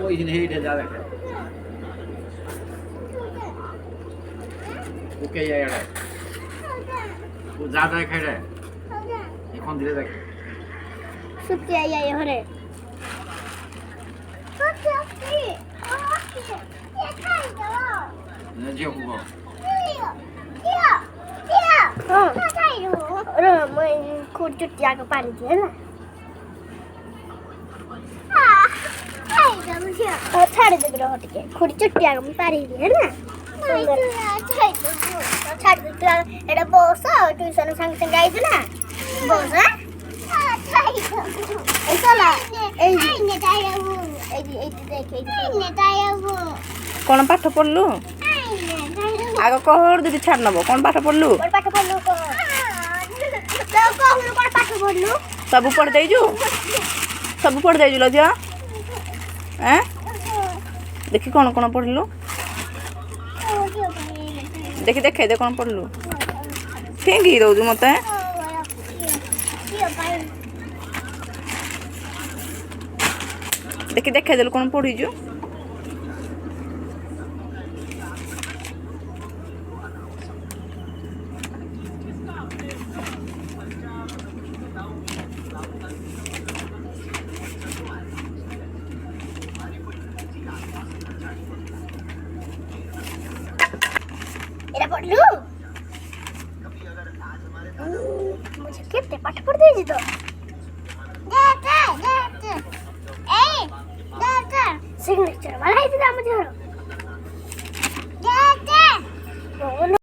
বইছি হেইটা যা দেখে ওকে এটা ও যা যা খাই রে এখন ধীরে দেখ সুতি আই হরে সুতি ওকে ওকে খাই দাও না জিও কুগো खुर्चुटिया को पानी दिए ना छाड़ दे रहा हट के खुर्चुटिया को पानी दिए ना छाड़ दे एटा बस ट्यूशन संग संग आई ना बस चला कौन पाठ पढ़लु आग कहर दीदी छाड़ नब कौन पाठ पढ़लु सब पढ़ देजु सब पढ़ देजु लो झिया हैं देखी कौन कौन पढ़लु देखी देखे दे कौन पढ़लु फेंगी दउजु मते देखी देखे देलु कौन पढ़ीजु एरा पढ़लू मुझे कितने पाठ पढ़ दीजिए तो सिग्नेचर वाला है मुझे